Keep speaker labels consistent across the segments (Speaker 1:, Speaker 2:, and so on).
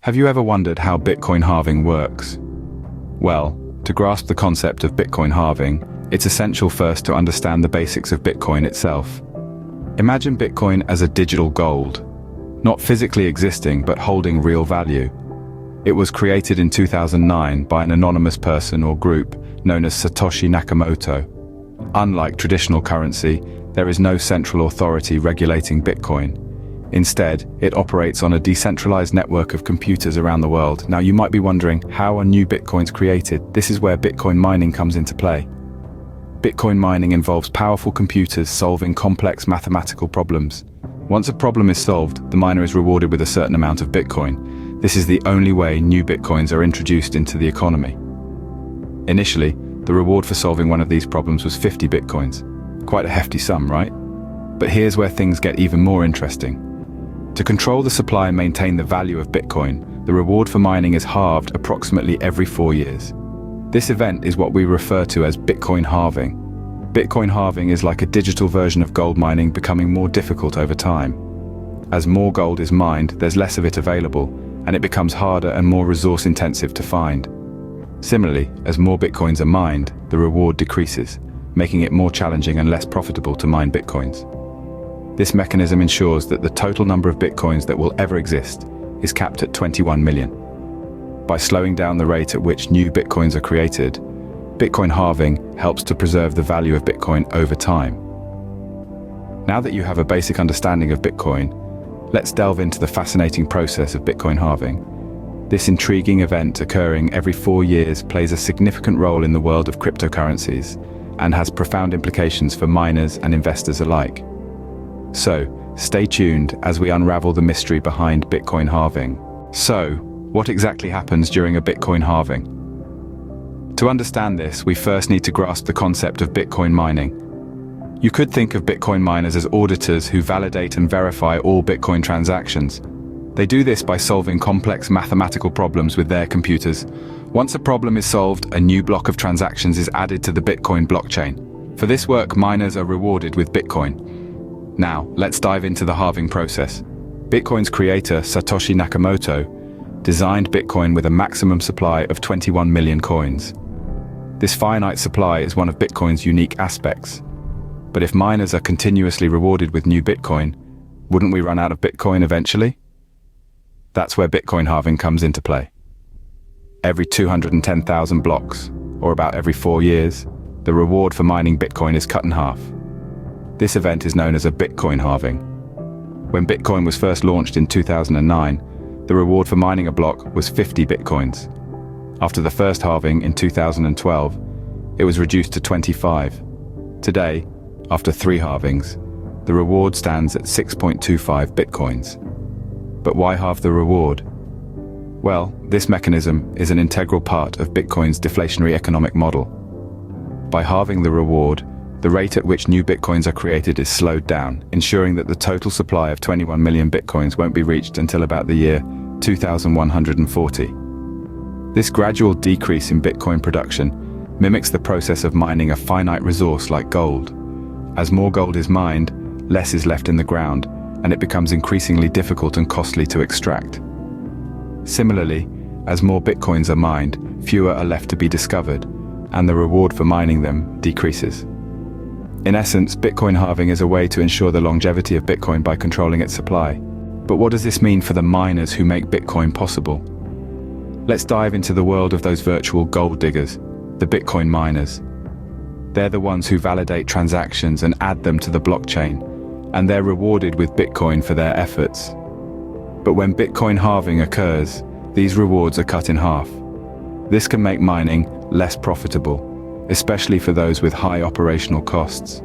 Speaker 1: Have you ever wondered how Bitcoin halving works? Well, to grasp the concept of Bitcoin halving, it's essential first to understand the basics of Bitcoin itself. Imagine Bitcoin as a digital gold, not physically existing but holding real value. It was created in 2009 by an anonymous person or group known as Satoshi Nakamoto. Unlike traditional currency, there is no central authority regulating Bitcoin. Instead, it operates on a decentralized network of computers around the world. Now you might be wondering, how are new Bitcoins created? This is where Bitcoin mining comes into play. Bitcoin mining involves powerful computers solving complex mathematical problems. Once a problem is solved, the miner is rewarded with a certain amount of Bitcoin. This is the only way new Bitcoins are introduced into the economy. Initially, the reward for solving one of these problems was 50 Bitcoins. Quite a hefty sum, right? But here's where things get even more interesting. To control the supply and maintain the value of Bitcoin, the reward for mining is halved approximately every 4 years. This event is what we refer to as Bitcoin halving. Bitcoin halving is like a digital version of gold mining becoming more difficult over time. As more gold is mined, there's less of it available, and it becomes harder and more resource-intensive to find. Similarly, as more Bitcoins are mined, the reward decreases, making it more challenging and less profitable to mine Bitcoins. This mechanism ensures that the total number of Bitcoins that will ever exist is capped at 21 million. By slowing down the rate at which new Bitcoins are created, Bitcoin halving helps to preserve the value of Bitcoin over time. Now that you have a basic understanding of Bitcoin, let's delve into the fascinating process of Bitcoin halving. This intriguing event occurring every 4 years plays a significant role in the world of cryptocurrencies and has profound implications for miners and investors alike. So, stay tuned as we unravel the mystery behind Bitcoin halving. So, what exactly happens during a Bitcoin halving? To understand this, we first need to grasp the concept of Bitcoin mining. You could think of Bitcoin miners as auditors who validate and verify all Bitcoin transactions. They do this by solving complex mathematical problems with their computers. Once a problem is solved, a new block of transactions is added to the Bitcoin blockchain. For this work, miners are rewarded with Bitcoin. Now, let's dive into the halving process. Bitcoin's creator, Satoshi Nakamoto, designed Bitcoin with a maximum supply of 21 million coins. This finite supply is one of Bitcoin's unique aspects. But if miners are continuously rewarded with new Bitcoin, wouldn't we run out of Bitcoin eventually? That's where Bitcoin halving comes into play. Every 210,000 blocks, or about every 4 years, the reward for mining Bitcoin is cut in half. This event is known as a Bitcoin halving. When Bitcoin was first launched in 2009, the reward for mining a block was 50 Bitcoins. After the first halving in 2012, it was reduced to 25. Today, after 3 halvings, the reward stands at 6.25 Bitcoins. But why halve the reward? Well, this mechanism is an integral part of Bitcoin's deflationary economic model. By halving the reward, the rate at which new Bitcoins are created is slowed down, ensuring that the total supply of 21 million Bitcoins won't be reached until about the year 2140. This gradual decrease in Bitcoin production mimics the process of mining a finite resource like gold. As more gold is mined, less is left in the ground, and it becomes increasingly difficult and costly to extract. Similarly, as more Bitcoins are mined, fewer are left to be discovered, and the reward for mining them decreases. In essence, Bitcoin halving is a way to ensure the longevity of Bitcoin by controlling its supply. But what does this mean for the miners who make Bitcoin possible? Let's dive into the world of those virtual gold diggers, the Bitcoin miners. They're the ones who validate transactions and add them to the blockchain, and they're rewarded with Bitcoin for their efforts. But when Bitcoin halving occurs, these rewards are cut in half. This can make mining less profitable, especially for those with high operational costs.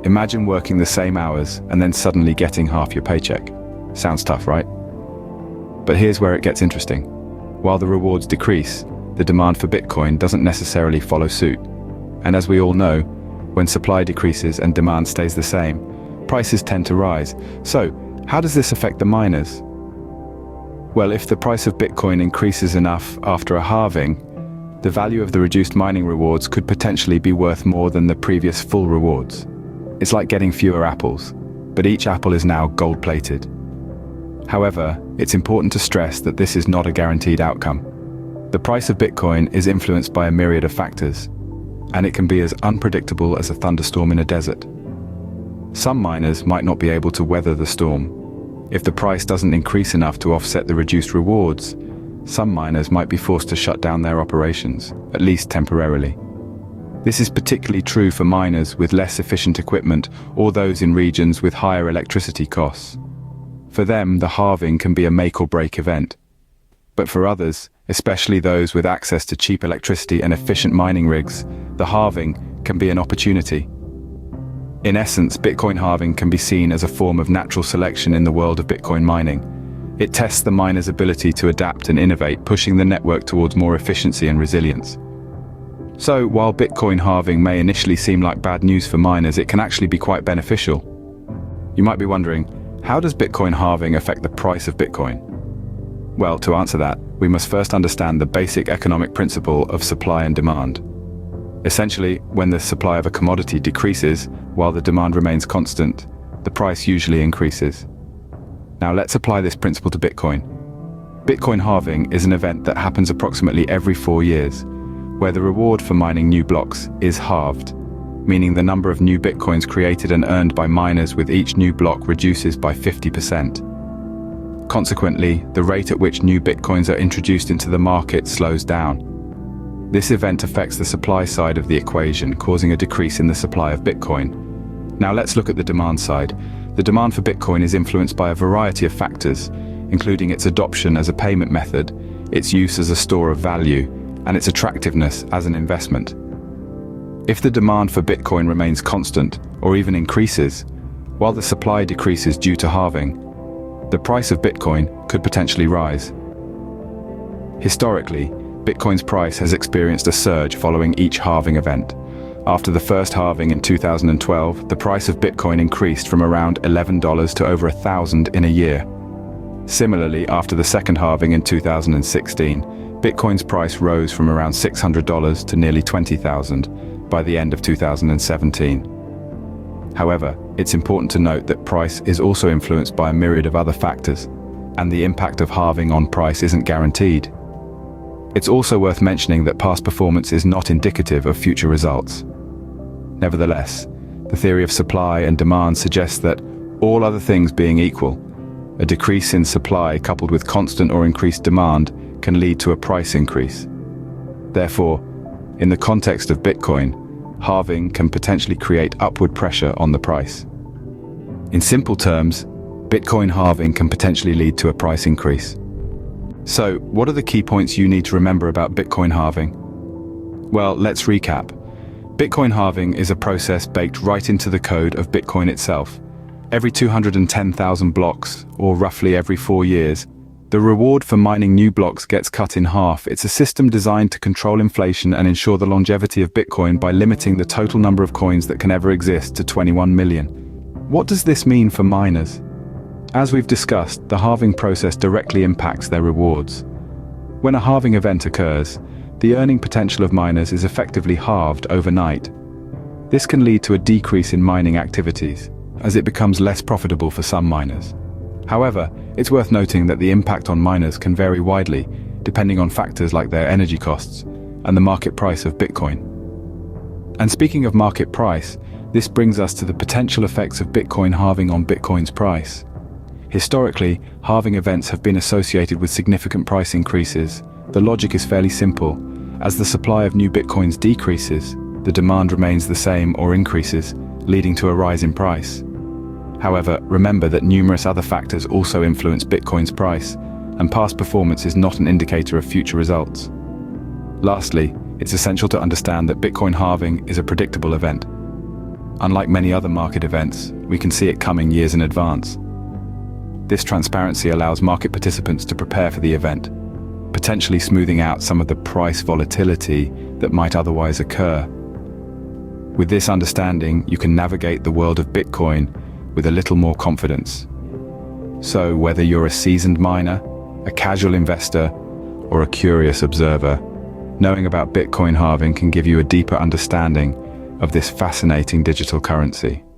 Speaker 1: Imagine working the same hours and then suddenly getting half your paycheck. Sounds tough, right? But here's where it gets interesting. While the rewards decrease, the demand for Bitcoin doesn't necessarily follow suit. And as we all know, when supply decreases and demand stays the same, prices tend to rise. So, how does this affect the miners? Well, if the price of Bitcoin increases enough after a halving, the value of the reduced mining rewards could potentially be worth more than the previous full rewards. It's like getting fewer apples, but each apple is now gold-plated. However, it's important to stress that this is not a guaranteed outcome. The price of Bitcoin is influenced by a myriad of factors, and it can be as unpredictable as a thunderstorm in a desert. Some miners might not be able to weather the storm. If the price doesn't increase enough to offset the reduced rewards, some miners might be forced to shut down their operations, at least temporarily. This is particularly true for miners with less efficient equipment or those in regions with higher electricity costs. For them, the halving can be a make-or-break event. But for others, especially those with access to cheap electricity and efficient mining rigs, the halving can be an opportunity. In essence, Bitcoin halving can be seen as a form of natural selection in the world of Bitcoin mining. It tests the miner's ability to adapt and innovate, pushing the network towards more efficiency and resilience. So, while Bitcoin halving may initially seem like bad news for miners, it can actually be quite beneficial. You might be wondering, how does Bitcoin halving affect the price of Bitcoin? Well, to answer that, we must first understand the basic economic principle of supply and demand. Essentially, when the supply of a commodity decreases while the demand remains constant, the price usually increases. Now let's apply this principle to Bitcoin. Bitcoin halving is an event that happens approximately every 4 years, where the reward for mining new blocks is halved, meaning the number of new Bitcoins created and earned by miners with each new block reduces by 50%. Consequently, the rate at which new Bitcoins are introduced into the market slows down. This event affects the supply side of the equation, causing a decrease in the supply of Bitcoin. Now let's look at the demand side. The demand for Bitcoin is influenced by a variety of factors, including its adoption as a payment method, its use as a store of value, and its attractiveness as an investment. If the demand for Bitcoin remains constant, or even increases, while the supply decreases due to halving, the price of Bitcoin could potentially rise. Historically, Bitcoin's price has experienced a surge following each halving event. After the first halving in 2012, the price of Bitcoin increased from around $11 to over $1,000 in a year. Similarly, after the second halving in 2016, Bitcoin's price rose from around $600 to nearly $20,000 by the end of 2017. However, it's important to note that price is also influenced by a myriad of other factors, and the impact of halving on price isn't guaranteed. It's also worth mentioning that past performance is not indicative of future results. Nevertheless, the theory of supply and demand suggests that, all other things being equal, a decrease in supply coupled with constant or increased demand can lead to a price increase. Therefore, in the context of Bitcoin, halving can potentially create upward pressure on the price. In simple terms, Bitcoin halving can potentially lead to a price increase. So, what are the key points you need to remember about Bitcoin halving? Well, let's recap. Bitcoin halving is a process baked right into the code of Bitcoin itself. Every 210,000 blocks, or roughly every 4 years, the reward for mining new blocks gets cut in half. It's a system designed to control inflation and ensure the longevity of Bitcoin by limiting the total number of coins that can ever exist to 21 million. What does this mean for miners? As we've discussed, the halving process directly impacts their rewards. When a halving event occurs, the earning potential of miners is effectively halved overnight. This can lead to a decrease in mining activities, as it becomes less profitable for some miners. However, it's worth noting that the impact on miners can vary widely, depending on factors like their energy costs and the market price of Bitcoin. And speaking of market price, this brings us to the potential effects of Bitcoin halving on Bitcoin's price. Historically, halving events have been associated with significant price increases. The logic is fairly simple. As the supply of new Bitcoins decreases, the demand remains the same or increases, leading to a rise in price. However, remember that numerous other factors also influence Bitcoin's price, and past performance is not an indicator of future results. Lastly, it's essential to understand that Bitcoin halving is a predictable event. Unlike many other market events, we can see it coming years in advance. This transparency allows market participants to prepare for the event, potentially smoothing out some of the price volatility that might otherwise occur. With this understanding, you can navigate the world of Bitcoin with a little more confidence. So, whether you're a seasoned miner, a casual investor, or a curious observer, knowing about Bitcoin halving can give you a deeper understanding of this fascinating digital currency.